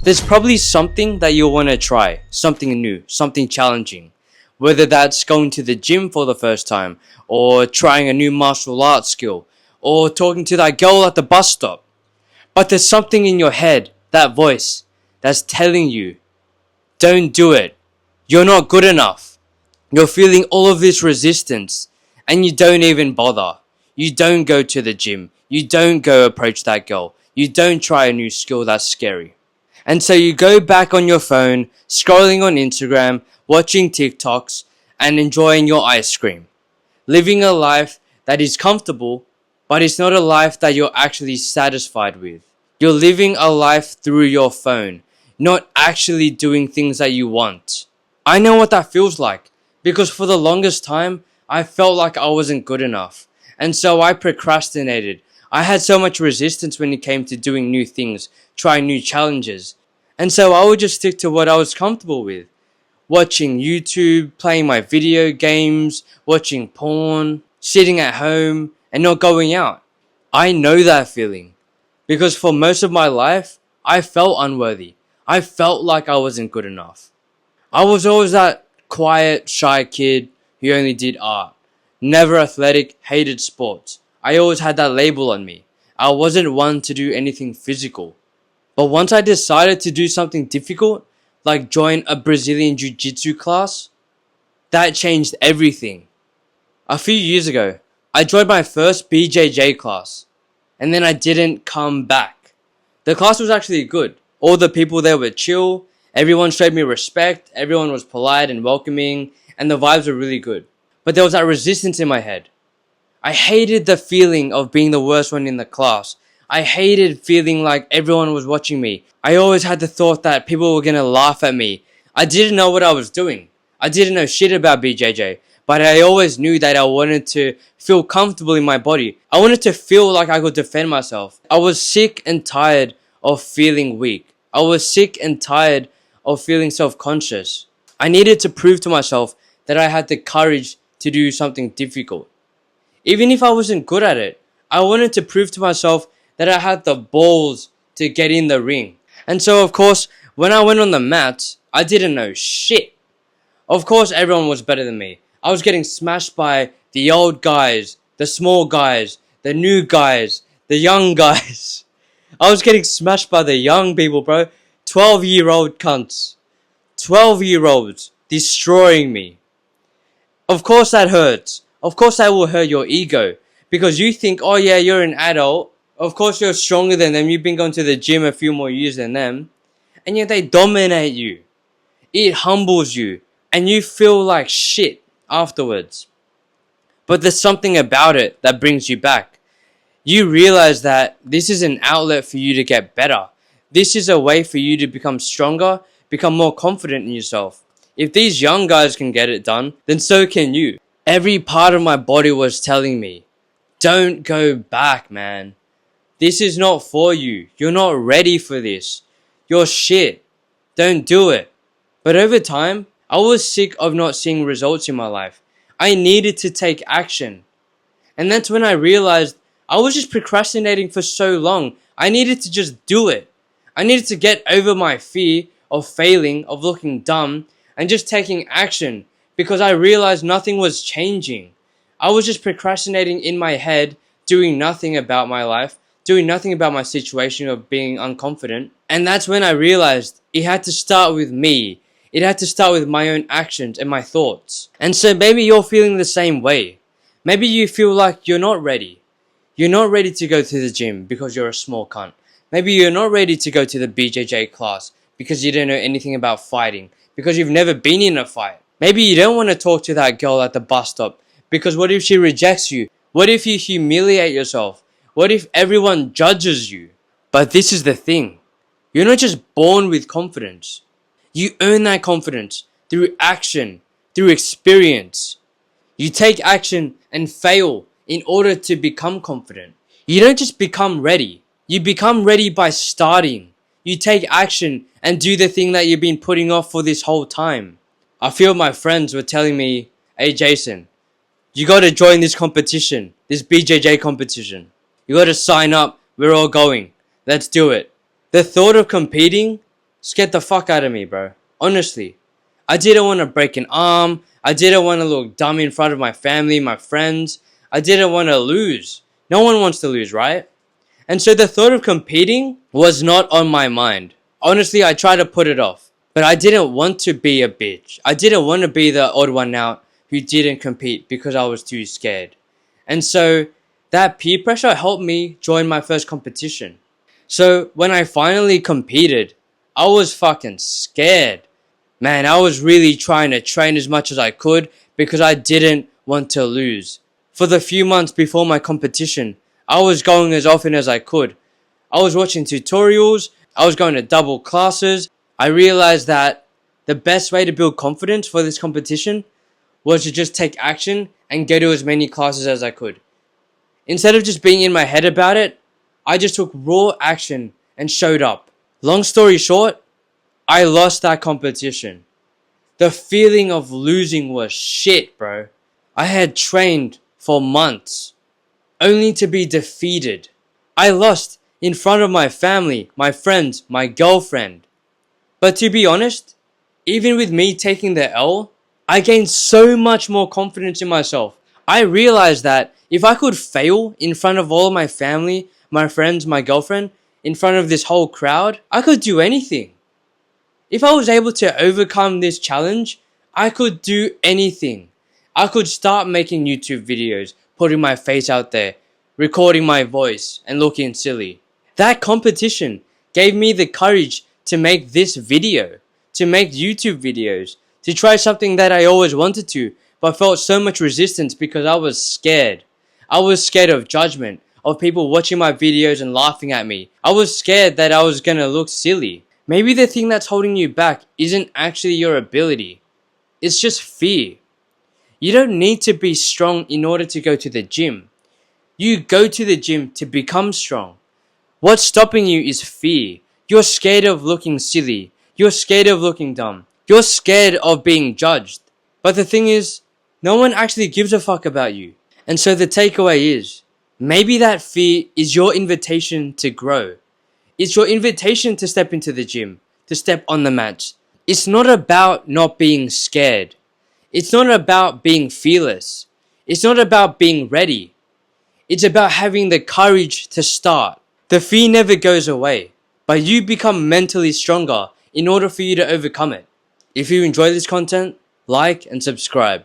There's probably something that you'll want to try, something new, something challenging. Whether that's going to the gym for the first time, or trying a new martial arts skill, or talking to that girl at the bus stop. But there's something in your head, that voice, that's telling you, don't do it. You're not good enough. You're feeling all of this resistance, and you don't even bother. You don't go to the gym. You don't go approach that girl. You don't try a new skill that's scary. And so you go back on your phone, scrolling on Instagram, watching TikToks, and enjoying your ice cream. Living a life that is comfortable, but it's not a life that you're actually satisfied with. You're living a life through your phone, not actually doing things that you want. I know what that feels like, because for the longest time, I felt like I wasn't good enough. And so I procrastinated. I had so much resistance when it came to doing new things, trying new challenges. And so I would just stick to what I was comfortable with. Watching YouTube, playing my video games, watching porn, sitting at home, and not going out. I know that feeling. Because for most of my life, I felt unworthy. I felt like I wasn't good enough. I was always that quiet, shy kid who only did art. Never athletic, hated sports. I always had that label on me. I wasn't one to do anything physical. But once I decided to do something difficult, like join a Brazilian Jiu-Jitsu class, that changed everything. A few years ago, I joined my first BJJ class, and then I didn't come back. The class was actually good. All the people there were chill, everyone showed me respect, everyone was polite and welcoming, and the vibes were really good. But there was that resistance in my head. I hated the feeling of being the worst one in the class. I hated feeling like everyone was watching me. I always had the thought that people were gonna laugh at me. I didn't know what I was doing. I didn't know shit about BJJ. But I always knew that I wanted to feel comfortable in my body. I wanted to feel like I could defend myself. I was sick and tired of feeling weak. I was sick and tired of feeling self-conscious. I needed to prove to myself that I had the courage to do something difficult. Even if I wasn't good at it, I wanted to prove to myself that I had the balls to get in the ring. And so, of course, when I went on the mat, I didn't know shit. Of course, everyone was better than me. I was getting smashed by the old guys, the small guys, the new guys, the young guys. I was getting smashed by the young people, bro. 12-year-old cunts. 12-year-olds destroying me. Of course that hurts. Of course that will hurt your ego. Because you think, oh yeah, you're an adult. Of course you're stronger than them. You've been going to the gym a few more years than them. And yet they dominate you. It humbles you. And you feel like shit afterwards. But there's something about it that brings you back. You realize that this is an outlet for you to get better. This is a way for you to become stronger, become more confident in yourself. If these young guys can get it done, then so can you. Every part of my body was telling me, don't go back, man. This is not for you. You're not ready for this. You're shit. Don't do it. But over time, I was sick of not seeing results in my life. I needed to take action. And that's when I realized I was just procrastinating for so long. I needed to just do it. I needed to get over my fear of failing, of looking dumb, and just taking action because I realized nothing was changing. I was just procrastinating in my head, doing nothing about my life, doing nothing about my situation of being unconfident. And that's when I realized it had to start with me. It had to start with my own actions and my thoughts. And so maybe you're feeling the same way. Maybe you feel like you're not ready. You're not ready to go to the gym because you're a small cunt. Maybe you're not ready to go to the BJJ class because you don't know anything about fighting, because you've never been in a fight. Maybe you don't want to talk to that girl at the bus stop because what if she rejects you? What if you humiliate yourself? What if everyone judges you? But this is the thing. You're not just born with confidence. You earn that confidence through action, through experience. You take action and fail in order to become confident. You don't just become ready. You become ready by starting. You take action and do the thing that you've been putting off for this whole time. A few of my friends were telling me, hey Jason, you got to join this competition, this BJJ competition. You got to sign up. We're all going. Let's do it. The thought of competing scared the fuck out of me, bro. Honestly. I didn't want to break an arm. I didn't want to look dumb in front of my family, my friends. I didn't want to lose. No one wants to lose, right? And so the thought of competing was not on my mind. Honestly, I tried to put it off. But I didn't want to be a bitch. I didn't want to be the odd one out who didn't compete because I was too scared. And so that peer pressure helped me join my first competition. So when I finally competed, I was fucking scared. Man, I was really trying to train as much as I could because I didn't want to lose. For the few months before my competition, I was going as often as I could. I was watching tutorials, I was going to double classes. I realized that the best way to build confidence for this competition was to just take action and go to as many classes as I could. Instead of just being in my head about it, I just took raw action and showed up. Long story short, I lost that competition. The feeling of losing was shit, bro. I had trained for months, only to be defeated. I lost in front of my family, my friends, my girlfriend. But to be honest, even with me taking the L, I gained so much more confidence in myself. I realized that if I could fail in front of all of my family, my friends, my girlfriend, in front of this whole crowd, I could do anything. If I was able to overcome this challenge, I could do anything. I could start making YouTube videos, putting my face out there, recording my voice, and looking silly. That competition gave me the courage to make this video, to make YouTube videos, to try something that I always wanted to, but felt so much resistance because I was scared. I was scared of judgment, of people watching my videos and laughing at me. I was scared that I was gonna look silly. Maybe the thing that's holding you back isn't actually your ability. It's just fear. You don't need to be strong in order to go to the gym. You go to the gym to become strong. What's stopping you is fear. You're scared of looking silly. You're scared of looking dumb. You're scared of being judged. But the thing is, no one actually gives a fuck about you. And so the takeaway is, maybe that fear is your invitation to grow. It's your invitation to step into the gym, to step on the mats. It's not about not being scared. It's not about being fearless. It's not about being ready. It's about having the courage to start. The fear never goes away, but you become mentally stronger in order for you to overcome it. If you enjoy this content, like and subscribe.